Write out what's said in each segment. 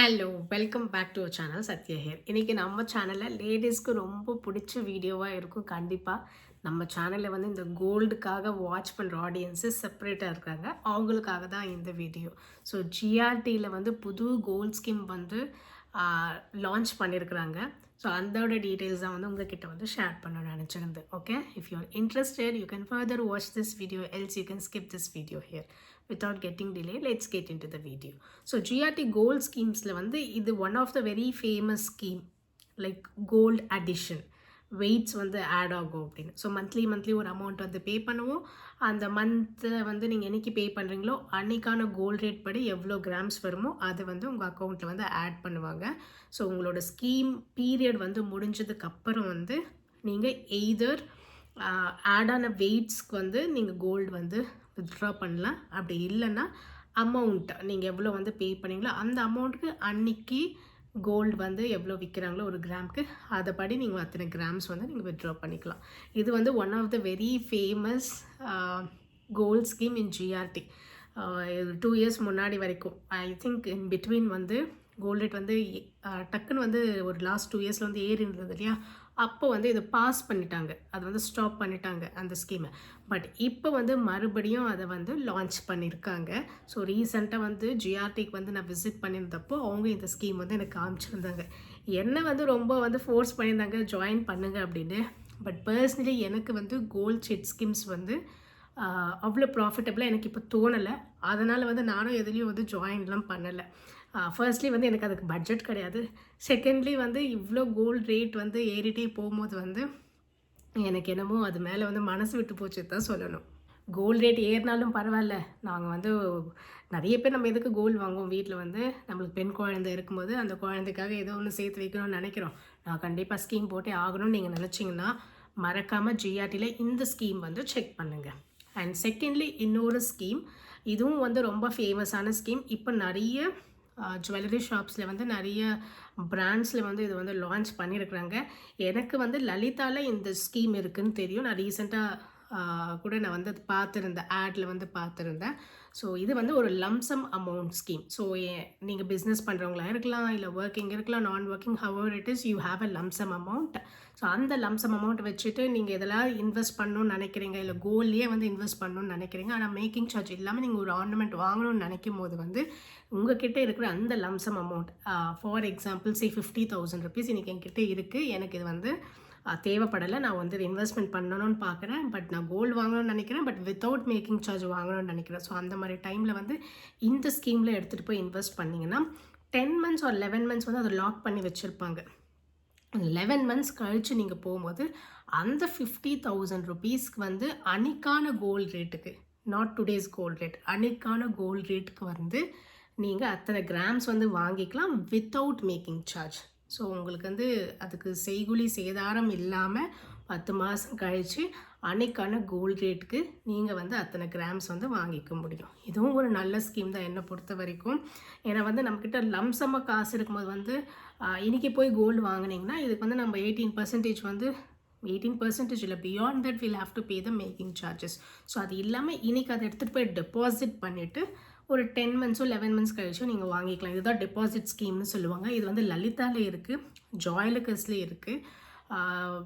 Hello welcome back to our channel Sathya here. இன்றைக்கி நம்ம சேனலில் லேடிஸ்க்கு ரொம்ப பிடிச்ச வீடியோவாக இருக்கும். கண்டிப்பாக நம்ம சேனலில் வந்து இந்த கோல்டுக்காக வாட்ச் பண்ணுற ஆடியன்ஸு செப்பரேட்டாக இருக்காங்க. அவங்களுக்காக தான் இந்த வீடியோ. ஸோ ஜிஆர்டியில் வந்து புது கோல்ட் ஸ்கீம் வந்து லான்ச் பண்ணியிருக்கிறாங்க. ஸோ அதோட டீட்டெயில்ஸ் தான் வந்து உங்ககிட்ட வந்து ஷேர் பண்ண நினச்சிருந்தேன். Okay, if you are interested you can further watch this video, else you can skip this video here. Without getting delay, let's get into the video. So GRT gold schemesல வந்து இது one of the very famous scheme, like gold addition. Weights வந்து add ஆகும் அப்படின்னு. So monthly ஒரு amount வந்து பே பண்ணுவோம். அந்த மந்தில் வந்து நீங்கள் என்னைக்கு பே பண்ணுறீங்களோ அன்றைக்கான கோல்ட் ரேட் படி எவ்வளோ கிராம்ஸ் வருமோ அதை வந்து உங்கள் அக்கௌண்ட்டில் வந்து ஆட் பண்ணுவாங்க. ஸோ உங்களோட ஸ்கீம் பீரியட் வந்து முடிஞ்சதுக்கப்புறம் வந்து நீங்கள் எய்தர் ஆட் ஆன வெயிட்ஸ்க்கு வந்து நீங்கள் கோல்டு வந்து வித்ட்ரா பண்ணலாம். அப்படி இல்லைன்னா அமௌண்ட் நீங்கள் எவ்வளோ வந்து பே பண்ணீங்களோ அந்த அமௌண்ட்டுக்கு அன்றைக்கி கோல்டு வந்து எவ்வளோ விற்கிறாங்களோ ஒரு கிராமுக்கு அதைப்படி நீங்கள் அத்தனை கிராம்ஸ் வந்து நீங்கள் வித்ட்ரா பண்ணிக்கலாம். இது வந்து one of the very famous gold scheme in GRT. 2 years முன்னாடி வரைக்கும் ஐ திங்க் இன் பிட்வீன் வந்து கோல்ட் ரேட் வந்து டக்குன்னு வந்து ஒரு லாஸ்ட் 2 yearsல வந்து ஏறி இருந்தது இல்லையா, அப்போ வந்து இதை பாஸ் பண்ணிட்டாங்க, அது வந்து ஸ்டாப் பண்ணிட்டாங்க அந்த ஸ்கீமை. பட் இப்போ வந்து மறுபடியும் அதை வந்து லான்ச் பண்ணியிருக்காங்க. ஸோ ரீசெண்டாக வந்து ஜிஆர்டிக்கு வந்து நான் விசிட் பண்ணியிருந்தப்போ அவங்க இந்த ஸ்கீம் வந்து எனக்கு காமிச்சிருந்தாங்க. என்ன வந்து ரொம்ப வந்து ஃபோர்ஸ் பண்ணியிருந்தாங்க ஜாயின் பண்ணுங்க அப்படின்னு. பட் பர்சனலி எனக்கு வந்து கோல்ட் செட் ஸ்கீம்ஸ் வந்து அவ்வளோ ப்ராஃபிட்டபிளாக எனக்கு இப்போ தோணலை. அதனால் வந்து நானும் எதுலேயும் வந்து ஜாயின்லாம் பண்ணலை. ஃபர்ஸ்ட்லி வந்து எனக்கு அதுக்கு பட்ஜெட் கிடையாது. செகண்ட்லி வந்து இவ்வளோ கோல்டு ரேட் வந்து ஏறிட்டே போகும்போது வந்து எனக்கு என்னமோ அது மேலே வந்து மனசு விட்டு போச்சு தான் சொல்லணும். கோல்டு ரேட் ஏறினாலும் பரவாயில்ல, நாங்கள் வந்து நிறைய பேர் நம்ம எதுக்கு கோல்டு வாங்குவோம் வீட்டில் வந்து நம்மளுக்கு பெண் குழந்தை இருக்கும்போது அந்த குழந்தைக்காக ஏதோ ஒன்று சேர்த்து வைக்கணும்னு நினைக்கிறோம். நான் கண்டிப்பாக ஸ்கீம் போட்டே ஆகணும்னு நீங்கள் நினச்சிங்கன்னா மறக்காமல் ஜிஆர்டியில் இந்த ஸ்கீம் வந்து செக் பண்ணுங்கள். அண்ட் செகண்ட்லி இன்னொரு ஸ்கீம், இதுவும் வந்து ரொம்ப ஃபேமஸான ஸ்கீம். இப்போ நிறைய ஜுவல்லரி ஷாப்ஸில் வந்து நிறைய பிராண்ட்ஸில் வந்து இது வந்து லான்ச் பண்ணியிருக்கிறாங்க. எனக்கு வந்து லலிதாவில் இந்த ஸ்கீம் இருக்குதுன்னு தெரியும். நான் ரீசெண்டாக கூட நான் வந்து பார்த்துருந்தேன், ஆடில் வந்து பார்த்துருந்தேன். ஸோ இது வந்து ஒரு லம்சம் அமௌண்ட் ஸ்கீம். ஸோ நீங்கள் பிஸ்னஸ் பண்ணுறவங்களா இருக்கலாம், இல்லை ஒர்க்கிங் இருக்கலாம், நான் working, hour it is you have a lump sum amount. So அந்த லம்சம் அமௌண்ட் வச்சுட்டு நீங்கள் எதெல்லாம் இன்வெஸ்ட் பண்ணணும்னு நினைக்கிறீங்க, இல்லை கோல்ட்லேயே வந்து இன்வெஸ்ட் பண்ணணும்னு நினைக்கிறீங்க, ஆனால் மேக்கிங் சார்ஜ் இல்லாமல் நீங்கள் ஒரு ஆர்னமெண்ட் வாங்கணும்னு நினைக்கும் போது வந்து உங்ககிட்ட இருக்கிற அந்த lump sum amount, for example say 50,000 rupees இன்றைக்கி என்கிட்ட இருக்குது, எனக்கு இது வந்து தேவைப்படலை, நான் வந்து இன்வெஸ்ட்மெண்ட் பண்ணணும்னு பார்க்குறேன், பட் நான் கோல்டு வாங்கணும்னு நினைக்கிறேன், பட் வித்தவுட் மேக்கிங் சார்ஜ் வாங்கணும்னு நினைக்கிறேன். ஸோ அந்த மாதிரி டைமில் வந்து இந்த ஸ்கீமில் எடுத்துகிட்டு போய் இன்வெஸ்ட் பண்ணிங்கன்னா 10 months or 11 months வந்து அதை லாக் பண்ணி வச்சுருப்பாங்க. 11 months கழித்து நீங்கள் போகும்போது அந்த 50,000 ருபீஸ்க்கு வந்து அன்னைக்கான கோல்டு ரேட்டுக்கு, நாட் டுடேஸ் கோல்டு ரேட், அன்னைக்கான கோல்டு ரேட்டுக்கு வந்து நீங்கள் அத்தனை கிராம்ஸ் வந்து வாங்கிக்கலாம் வித்தவுட் மேக்கிங் சார்ஜ். ஸோ உங்களுக்கு வந்து அதுக்கு செய்குலி சேதாரம் இல்லாமல் 10 மாதம் கழித்து அன்னைக்கான கோல்டு ரேட்டுக்கு நீங்கள் வந்து அத்தனை கிராம்ஸ் வந்து வாங்கிக்க முடியும். இதுவும் ஒரு நல்ல ஸ்கீம் தான் என்னை பொறுத்த வரைக்கும். ஏன்னா வந்து நம்மக்கிட்ட லம்சமாக காசு இருக்கும்போது வந்து இன்றைக்கி போய் கோல்டு வாங்கினீங்கன்னா இதுக்கு வந்து நம்ம 18% வந்து 18% இல்லை, beyond that will have to pay the making charges. So அது இல்லாமல் இன்றைக்கி அதை எடுத்துகிட்டு போய் டெபாசிட் பண்ணிவிட்டு ஒரு 10 months 11 months கழிச்சும் நீங்கள் வாங்கிக்கலாம். இதுதான் டெபாசிட் ஸ்கீம்னு சொல்லுவாங்க. இது வந்து லலிதாவில் இருக்குது, ஜாய்லுக்கஸ்லேயே இருக்குது,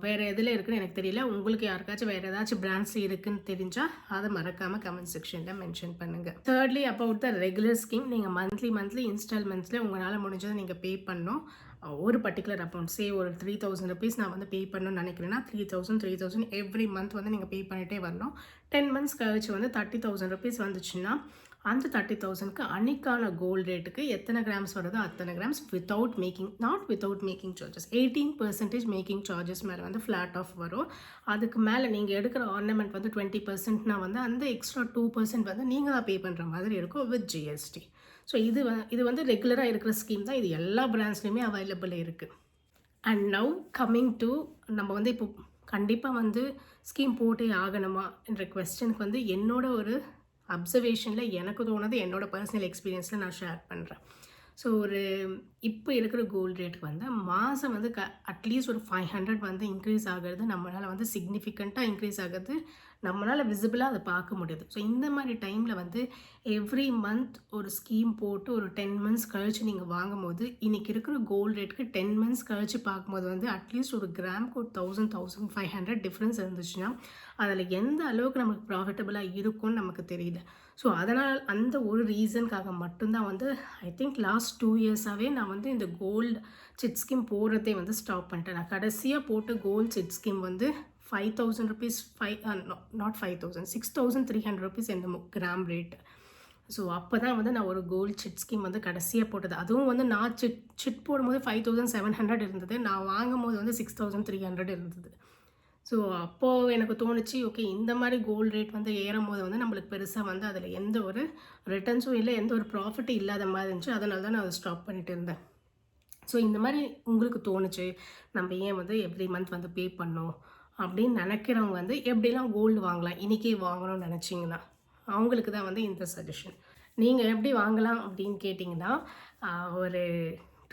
வேறு எதில் இருக்குதுன்னு எனக்கு தெரியல. உங்களுக்கு யாருக்காச்சும் வேறு ஏதாச்சும் பிராண்ட்ஸ் இருக்குதுன்னு தெரிஞ்சால் அதை மறக்காமல் கமெண்ட் செக்ஷனில் மென்ஷன் பண்ணுங்கள். Thirdly about the regular scheme, நீங்கள் மந்த்லி இன்ஸ்டால்மெண்ட்ஸில் உங்களால் முடிஞ்சதை நீங்கள் பே பண்ணணும். ஒரு பர்டிகுலர் அமௌண்ட் சே ஒரு 3,000 ருபீஸ் நான் வந்து பே பண்ணணும்னு நினைக்கிறேன்னா 3,000 எவ்ரி மந்த் வந்து நீங்கள் பே பண்ணிகிட்டே வரணும். 10 months கழிச்சு வந்து 30,000 ருபீஸ் வந்துச்சுன்னா அந்த 30,000க்கு அன்னைக்கான கோல்டு ரேட்டுக்கு எத்தனை கிராம்ஸ் வருதோ அத்தனை grams without making charges, 18% making charges மேலே வந்து ஃப்ளாட் ஆஃப் வரும். அதுக்கு மேலே நீங்கள் எடுக்கிற ஆர்னமெண்ட் வந்து 20%னா வந்து அந்த எக்ஸ்ட்ரா 2% வந்து நீங்கள் தான் பே பண்ணுற மாதிரி இருக்கும் வித் ஜிஎஸ்டி. ஸோ இது வந்து ரெகுலராக இருக்கிற ஸ்கீம் தான். இது எல்லா பிராண்ட்ஸ்லையுமே அவைலபிள் இருக்குது. அண்ட் நவ் கம்மிங் டு, நம்ம வந்து இப்போ கண்டிப்பாக வந்து ஸ்கீம் போட்டே ஆகணுமா என்ற குவெஸ்டனுக்கு வந்து என்னோட ஒரு அப்சர்வேஷனில் எனக்கு தோணுது, என்னோடய பர்சனல் எக்ஸ்பீரியன்ஸில் நான் ஷேர் பண்ணுறேன். ஸோ ஒரு இப்போ இருக்கிற கோல்டு ரேட்டுக்கு வந்து மாதம் வந்து அட்லீஸ்ட் ஒரு 500 வந்து இன்க்ரீஸ் ஆகிறது நம்மளால் வந்து சிக்னிஃபிகண்ட்டாக இன்க்ரீஸ் ஆகிறது நம்மளால் விசிபிளாக அதை பார்க்க முடியுது. ஸோ இந்த மாதிரி டைமில் வந்து எவ்ரி மந்த் ஒரு ஸ்கீம் போட்டு ஒரு 10 மந்த்ஸ் கழித்து நீங்கள் வாங்கும்போது இன்றைக்கி இருக்கிற கோல்டு ரேட்டுக்கு 10 மந்த்ஸ் கழித்து பார்க்கும்போது வந்து அட்லீஸ்ட் ஒரு கிராமுக்கு ஒரு 1500 டிஃப்ரென்ஸ் இருந்துச்சுன்னா அதில் எந்த அளவுக்கு நமக்கு ப்ராஃபிட்டபுளாக இருக்கும்னு நமக்கு தெரியல. ஸோ அதனால் அந்த ஒரு ரீசனுக்காக மட்டும்தான் வந்து ஐ திங்க் லாஸ்ட் 2 இயர்ஸாகவே நான் வந்து இந்த கோல்டு சிட் ஸ்கீம் போடுறதே வந்து ஸ்டாப் பண்ணிட்டேன். நான் கடைசியாக போட்ட கோல்டு சிட் ஸ்கீம் வந்து 5000 ருபீஸ் நாட் 5000 6300 ருபீஸ் என்னமோ கிராம் ரேட். ஸோ அப்போ தான் வந்து நான் ஒரு கோல்டு சிட் ஸ்கீம் வந்து கடைசியாக போட்டது. அதுவும் வந்து நான் சிட் போடும்போது 5700 இருந்தது. நான் வாங்கும் போது வந்து 6300 இருந்தது. ஸோ அப்போது எனக்கு தோணுச்சு, ஓகே இந்த மாதிரி கோல்டு ரேட் வந்து ஏறும்போது வந்து நம்மளுக்கு பெருசாக வந்து அதில் எந்த ஒரு ரிட்டர்ன்ஸும் இல்லை, எந்த ஒரு ப்ராஃபிட்டும் இல்லாத மாதிரி இருந்துச்சு. அதனால தான் நான் அதை ஸ்டாப் பண்ணிட்டு இருந்தேன். ஸோ இந்த மாதிரி உங்களுக்கு தோணுச்சு, நம்ம ஏன் வந்து எவ்ரி மந்த் வந்து பே பண்ணோம் அப்படின்னு நினைக்கிறவங்க வந்து எப்படிலாம் கோல்டு வாங்கலாம், இன்றைக்கே வாங்கணும்னு நினச்சிங்கன்னா அவங்களுக்கு தான் வந்து இந்த சஜஷன். நீங்கள் எப்படி வாங்கலாம் அப்படின்னு கேட்டிங்கன்னா, ஒரு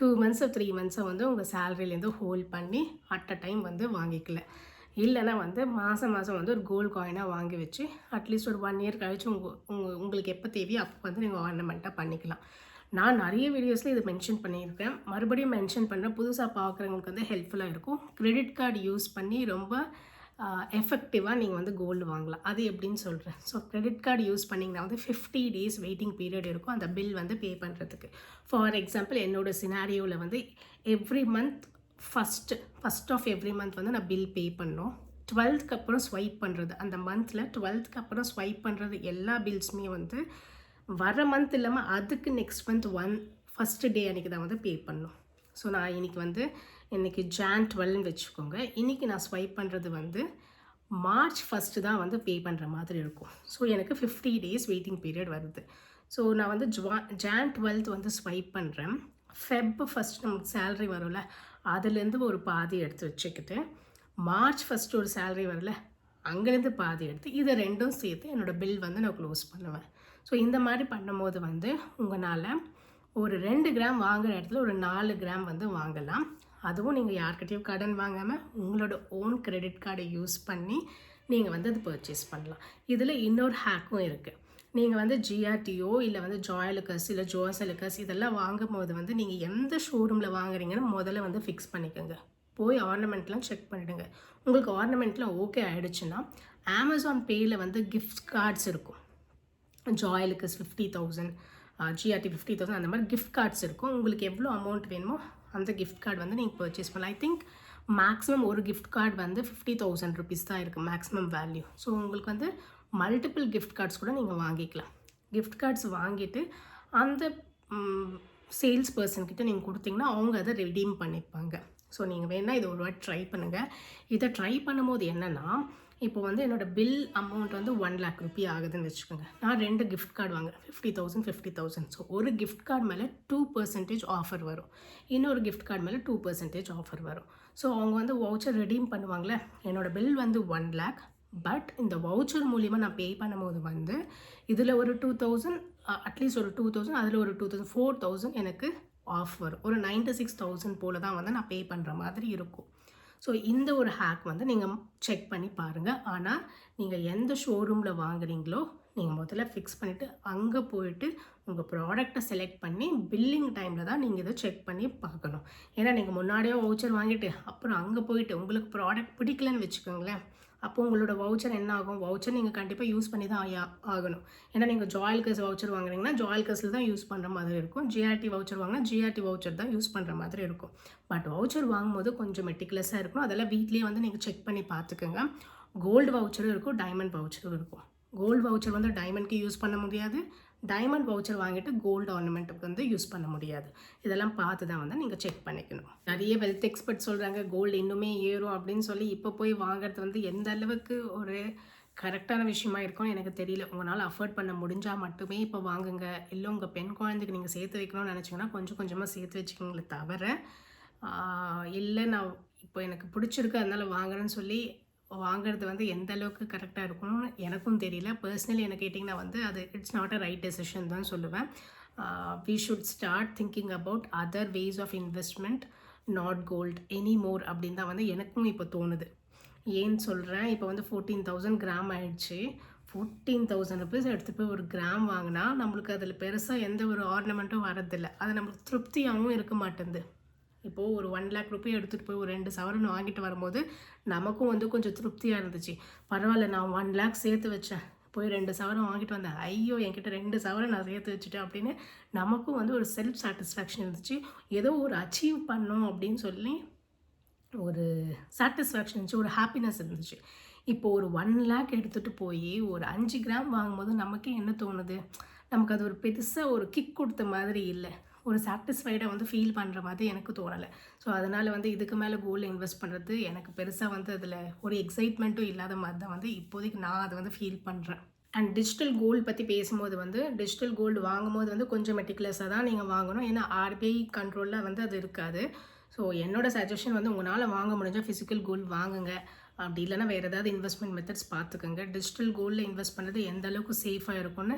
2 மந்த்ஸோ 3 மந்த்ஸோ வந்து உங்கள் சேலரிலேருந்து ஹோல்ட் பண்ணி அட் அ டைம் வந்து வாங்கிக்கல. இல்லைனா வந்து மாதம் வந்து ஒரு கோல்டு காயினாக வாங்கி வச்சு அட்லீஸ்ட் ஒரு 1 இயர் கழிச்சு உங்களுக்கு எப்போ தேவையோ அப்போ வந்து நீங்கள் ஆர்னமெண்ட்டாக பண்ணிக்கலாம். நான் நிறைய வீடியோஸில் இது மென்ஷன் பண்ணியிருக்கேன். மறுபடியும் மென்ஷன் பண்ணுறேன், புதுசாக பார்க்குறவங்களுக்கு வந்து ஹெல்ப்ஃபுல்லாக இருக்கும். கிரெடிட் கார்டு யூஸ் பண்ணி ரொம்ப எஃபெக்டிவாக நீங்கள் வந்து கோல்டு வாங்கலாம். அது எப்படின்னு சொல்கிறேன். ஸோ கிரெடிட் கார்டு யூஸ் பண்ணிங்கன்னா வந்து 50 டேஸ் வெயிட்டிங் பீரியட் இருக்கும் அந்த பில் வந்து பே பண்ணுறதுக்கு. ஃபார் எக்ஸாம்பிள் என்னோடய சினாரியோவில் வந்து every month first of every month வந்து நான் பில் பே பண்ணோம். 12க்கு அப்புறம் ஸ்வைப் பண்ணுறது, அந்த மந்தில் 12க்கு அப்புறம் ஸ்வைப் பண்ணுறது எல்லா பில்ஸுமே வந்து வர மந்த் இல்லாமல் அதுக்கு நெக்ஸ்ட் மந்த் ஃபஸ்ட்டு டே அன்றைக்கி தான் வந்து பே பண்ணோம். ஸோ நான் இன்றைக்கி Jan 12ன்னு வச்சுக்கோங்க. இன்றைக்கி நான் ஸ்வைப் பண்ணுறது வந்து March 1 தான் வந்து பே பண்ணுற மாதிரி இருக்கும். ஸோ எனக்கு 50 டேஸ் வெயிட்டிங் பீரியட் வருது. ஸோ நான் வந்து Jan 12th வந்து ஸ்வைப் பண்ணுறேன். Feb 1 நமக்கு சேலரி வரும்ல, அதுலேருந்து ஒரு பாதி எடுத்து வச்சுக்கிட்டு March 1 ஒரு சேலரி வரல, அங்கேருந்து பாதி எடுத்து இதை ரெண்டும் சேர்த்து என்னோடய பில் வந்து நான் க்ளோஸ் பண்ணுவேன். ஸோ இந்த மாதிரி பண்ணும்போது வந்து உங்களால் ஒரு 2 கிராம் வாங்குகிற இடத்துல ஒரு 4 கிராம் வந்து வாங்கலாம். அதுவும் நீங்கள் யார்கிட்டையும் கடன் வாங்காமல் உங்களோட ஓன் கிரெடிட் கார்டை யூஸ் பண்ணி நீங்கள் வந்து அது பர்ச்சேஸ் பண்ணலாம். இதில் இன்னொரு ஹேக்கும் இருக்குது. நீங்கள் வந்து ஜிஆர்டிஓ இல்லை வந்து ஜாயலுக்கஸ் இல்லை ஜோசலுக்கஸ் இதெல்லாம் வாங்கும்போது வந்து நீங்கள் எந்த ஷோரூமில் வாங்குறீங்கன்னு முதல்ல வந்து ஃபிக்ஸ் பண்ணிக்கோங்க. போய் ஆர்னமெண்ட்லாம் செக் பண்ணிவிடுங்க. உங்களுக்கு ஆர்னமெண்ட்லாம் ஓகே ஆகிடுச்சுன்னா அமேசான் பேயில் வந்து கிஃப்ட் கார்ட்ஸ் இருக்கும். ஜாயலுக்கஸ் 50,000, ஜிஆர்டி 50,000 அந்த மாதிரி கிஃப்ட் கார்ட்ஸ் இருக்கும். உங்களுக்கு எவ்வளோ அமௌண்ட் வேணுமோ அந்த கிஃப்ட் கார்டு வந்து நீங்கள் பர்ச்சேஸ் பண்ணலாம். ஐ திங்க் மேக்ஸிமம் ஒரு கிஃப்ட் கார்டு வந்து 50,000 ருபீஸ் தான் இருக்குது மேக்ஸிமம் வேல்யூ. ஸோ உங்களுக்கு வந்து மல்டிபிள் கிஃப்ட் கார்ட்ஸ் கூட நீங்கள் வாங்கிக்கலாம். கிஃப்ட் கார்ட்ஸ் வாங்கிட்டு அந்த சேல்ஸ் பர்சன்கிட்ட நீங்கள் கொடுத்தீங்கன்னா அவங்க அதை ரெடீம் பண்ணிப்பாங்க. ஸோ நீங்கள் வேணால் இதை ஒரு வாட்டி ட்ரை பண்ணுங்கள். இதை ட்ரை பண்ணும்போது என்னென்னா, இப்போ வந்து என்னோடய பில் அமௌண்ட் வந்து 1 lakh ரூபி ஆகுதுன்னு வச்சுக்கோங்க. நான் 2 கிஃப்ட் கார்டு வாங்குறேன், 50,000. ஸோ ஒரு கிஃப்ட் கார்டு மேலே 2% ஆஃபர் வரும், இன்னொரு கிஃப்ட் கார்டு மேலே 2% ஆஃபர் வரும். ஸோ அவங்க வந்து வவுச்சர் ரெடீம் பண்ணுவாங்களே. என்னோடய பில் வந்து 1 lakh, பட் இந்த வவுச்சர் மூலிமா நான் பே பண்ணும்போது வந்து இதில் ஒரு 2000, அட்லீஸ்ட் ஒரு 2000, அதில் ஒரு 2000, 4000 எனக்கு ஆஃப் வரும். ஒரு 96,000 போல் தான் வந்து நான் பே பண்ணுற மாதிரி இருக்கும். ஸோ இந்த ஒரு ஹேக் வந்து நீங்கள் செக் பண்ணி பாருங்கள். ஆனால் நீங்கள் எந்த ஷோரூமில் வாங்குறீங்களோ நீங்கள் முதல்ல ஃபிக்ஸ் பண்ணிவிட்டு அங்கே போயிட்டு உங்கள் ப்ராடக்டை செலக்ட் பண்ணி பில்லிங் டைமில் தான் நீங்கள் இதை செக் பண்ணி பார்க்கணும். ஏன்னா நீங்கள் முன்னாடியே வவுச்சர் வாங்கிட்டு அப்புறம் அங்கே போயிட்டு உங்களுக்கு ப்ராடக்ட் பிடிக்கலன்னு வச்சுக்கோங்களேன், அப்போ உங்களோட வவுச்சர் என்ன ஆகும்? வவுச்சர் நீங்கள் கண்டிப்பாக யூஸ் பண்ணி தான் ஆகணும். ஏன்னா நீங்கள் ஜாயலுக்கஸ் வவுச்சர் வாங்குறீங்கன்னா ஜாயலுக்கஸில் தான் யூஸ் பண்ணுற மாதிரி இருக்கும். ஜிஆர்டி வவுச்சர் வாங்கினா ஜிஆர்டி வவுச்சர் தான் யூஸ் பண்ணுற மாதிரி இருக்கும். பட் வவுச்சர் வாங்கும்போது கொஞ்சம் மெட்டிகுலஸாக இருக்கணும். அதெல்லாம் வீட்லேயே வந்து நீங்கள் செக் பண்ணி பார்த்துக்கோங்க. கோல்டு வவுச்சரும் இருக்கும், டைமண்ட் வவுச்சரும் இருக்கும். கோல்டு வவுச்சர் வந்து டைமண்ட்க்கு யூஸ் பண்ண முடியாது, டைமண்ட் வவுச்சர் வாங்கிட்டு கோல்டு ஆர்னமெண்ட்டுக்கு வந்து யூஸ் பண்ண முடியாது. இதெல்லாம் பார்த்து தான் வந்து நீங்கள் செக் பண்ணிக்கணும். நிறைய வெல்த் எக்ஸ்பர்ட் சொல்கிறாங்க கோல்டு இன்னுமே ஏறும் அப்படின்னு சொல்லி. இப்போ போய் வாங்குறது வந்து எந்த அளவுக்கு ஒரு கரெக்டான விஷயமா இருக்கும்னு எனக்கு தெரியல. உங்களால் அஃபோர்ட் பண்ண முடிஞ்சால் மட்டுமே இப்போ வாங்குங்க. இல்லை உங்கள் பெண் குழந்தைக்கு நீங்கள் சேர்த்து வைக்கணும்னு நினச்சிங்கன்னா கொஞ்சம் கொஞ்சமாக சேர்த்து வச்சுக்கிங்களே தவிர, இல்லை நான் இப்போ எனக்கு பிடிச்சிருக்கு அதனால் வாங்குறேன்னு சொல்லி வாங்குறது வந்து எந்த அளவுக்கு கரெக்டாக இருக்கணும்னு எனக்கும் தெரியல. பர்சனலி என்ன கேட்டிங்கன்னா வந்து அது it's not a right decision தான் சொல்லுவேன். we should start thinking about other ways of investment, not gold anymore அப்படின்னு தான் வந்து எனக்கும் இப்போ தோணுது. ஏன்னு சொல்கிறேன், இப்போ வந்து 14,000 கிராம் ஆயிடுச்சு. 14,000 ருபீஸ் எடுத்துகிட்டு போய் ஒரு கிராம் வாங்கினா நம்மளுக்கு அதில் பெருசாக எந்த ஒரு ஆர்னமெண்ட்டும் வரதில்லை. அது நம்மளுக்கு திருப்தியாகவும் இருக்க மாட்டேங்குது. இப்போது ஒரு 1 lakh ரூபாய் எடுத்துகிட்டு போய் ஒரு 2 சவரன் வாங்கிட்டு வரும்போது நமக்கும் வந்து கொஞ்சம் திருப்தியாக இருந்துச்சு. பரவாயில்ல, நான் 1 lakh சேர்த்து வச்சேன், போய் 2 சவரன் வாங்கிட்டு வந்தேன், ஐயோ என்கிட்ட 2 சவரன் நான் சேர்த்து வச்சுட்டேன் அப்படின்னு நமக்கும் வந்து ஒரு செல்ஃப் சாட்டிஸ்ஃபேக்ஷன் இருந்துச்சு. ஏதோ ஒரு அச்சீவ் பண்ணோம் அப்படின்னு சொல்லி ஒரு சாட்டிஸ்ஃபேக்ஷன் இருந்துச்சு, ஒரு ஹாப்பினஸ் இருந்துச்சு. இப்போது ஒரு 1 lakh எடுத்துகிட்டு போய் ஒரு 5 கிராம் வாங்கும்போது நமக்கே என்ன தோணுது, நமக்கு அது ஒரு பெருசாக ஒரு கிக் கொடுத்த மாதிரி இல்லை, ஒரு சாட்டிஸ்ஃபைடாக வந்து ஃபீல் பண்ணுற மாதிரி எனக்கு தோணலை. ஸோ அதனால் வந்து இதுக்கு மேலே கோல்டில் இன்வெஸ்ட் பண்ணுறது எனக்கு பெருசாக வந்து அதில் ஒரு எக்ஸைட்மெண்ட்டும் இல்லாத மாதிரி தான் வந்து இப்போதைக்கு நான் அதை வந்து ஃபீல் பண்ணுறேன். அண்ட் டிஜிட்டல் கோல்டு பற்றி பேசும்போது வந்து டிஜிட்டல் கோல்டு வாங்கும்போது வந்து கொஞ்சம் மெட்டிகுலஸாக தான் நீங்கள் வாங்கணும். ஏன்னா ஆர்பிஐ கண்ட்ரோலில் வந்து அது இருக்காது. ஸோ என்னோட சஜஷன் வந்து உங்களால் வாங்க முடிஞ்சால் ஃபிசிக்கல் கோல்டு வாங்குங்க. அப்படி இல்லைனா வேறு ஏதாவது இன்வெஸ்ட்மெண்ட் மெத்தட்ஸ் பார்த்துக்கோங்க. டிஜிட்டல் கோல்டில் இன்வெஸ்ட் பண்ணுறது எந்த அளவுக்கு சேஃபாக இருக்கும்னு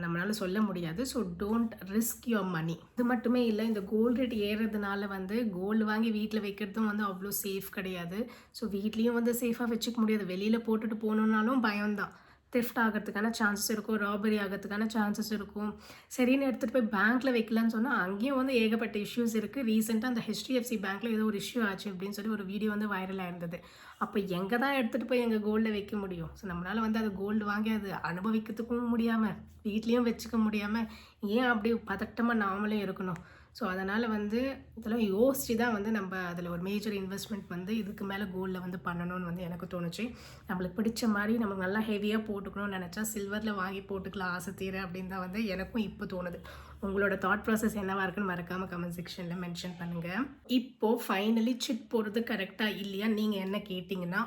நம்மளால் சொல்ல முடியாது. So don't risk your money. இது மட்டுமே இல்லை, இந்த கோல்டு ரேட் ஏறுறதுனால வந்து கோல்டு வாங்கி வீட்டில் வைக்கிறதும் வந்து அவ்வளோ சேஃப் கிடையாது. ஸோ வீட்லேயும் வந்து சேஃபாக வச்சுக்க முடியாது. வெளியில் போட்டுட்டு போகணுன்னாலும் பயம்தான். தெஃப்ட் ஆகிறதுக்கான சான்சஸ் இருக்கும், ராபரி ஆகிறதுக்கான சான்சஸ் இருக்கும். சரின்னு எடுத்துகிட்டு போய் பேங்க்கில் வைக்கலான்னு சொன்னால் அங்கேயும் வந்து ஏகப்பட்ட இஷ்யூஸ் இருக்குது. ரீசெண்டாக அந்த HDFC பேங்க்கில் ஏதோ ஒரு இஷ்யூ ஆச்சு அப்படின்னு சொல்லி ஒரு வீடியோ வந்து வைரலாக இருந்தது. அப்போ எங்கே தான் எடுத்துகிட்டு போய் எங்கள் கோல்டில் வைக்க முடியும்? ஸோ நம்மளால் வந்து அது கோல்டு வாங்கி அது அனுபவிக்கிறதுக்கும் முடியாமல், வீட்லேயும் வச்சுக்க முடியாமல், ஏன் அப்படி பதட்டமாக நாமளே இருக்கணும்? ஸோ அதனால் வந்து இதெல்லாம் யோசித்து தான் வந்து நம்ம அதில் ஒரு மேஜர் இன்வெஸ்ட்மெண்ட் வந்து இதுக்கு மேலே கோல்டில் வந்து பண்ணணும்னு வந்து எனக்கு தோணுச்சு. நம்மளுக்கு பிடிச்ச மாதிரி நம்ம நல்லா ஹெவியாக போட்டுக்கணும்னு நினச்சா சில்வரில் வாங்கி போட்டுக்கலாம், ஆசை தீர அப்படின்னு தான் வந்து எனக்கும் இப்போ தோணுது. உங்களோட தாட் ப்ராசஸ் என்னவாக இருக்குன்னு மறக்காமல் கமெண்ட் செக்ஷனில் மென்ஷன் பண்ணுங்கள். இப்போது ஃபைனலி சிட் போடுறது கரெக்டாக இல்லையா நீங்கள் என்ன கேட்டிங்கன்னா,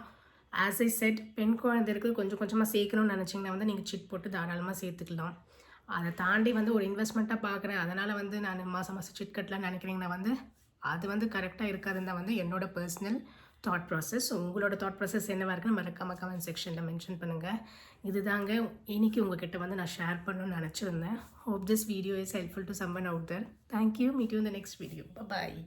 ஆஸ் ஐ செட், பெண் குழந்தைக்கு கொஞ்சம் கொஞ்சமாக சேர்க்கணும்னு நினச்சிங்கன்னா வந்து நீங்கள் சிட் போட்டு தாராளமாக சேர்த்துக்கலாம். அதை தாண்டி வந்து ஒரு இன்வெஸ்ட்மெண்ட்டாக பார்க்குறேன், அதனால் வந்து நான் மாதம் மாதம் சிட் கட்டலான்னு நினைக்கிறீங்கன்னா வந்து அது வந்து கரெக்டாக இருக்காதுன்னு தான் வந்து என்னோட பர்சனல் தாட் ப்ராசஸ். உங்களோட தாட் ப்ராசஸ் என்னவாக இருக்குன்னு மறக்காமல் கமெண்ட் செக்ஷனில் மென்ஷன் பண்ணுங்கள். இதுதாங்க இன்றைக்கி உங்ககிட்ட வந்து நான் ஷேர் பண்ணணும்னு நினச்சிருந்தேன். Hope this video is helpful to someone out there. Thank you. Meet you in the next video. Bye.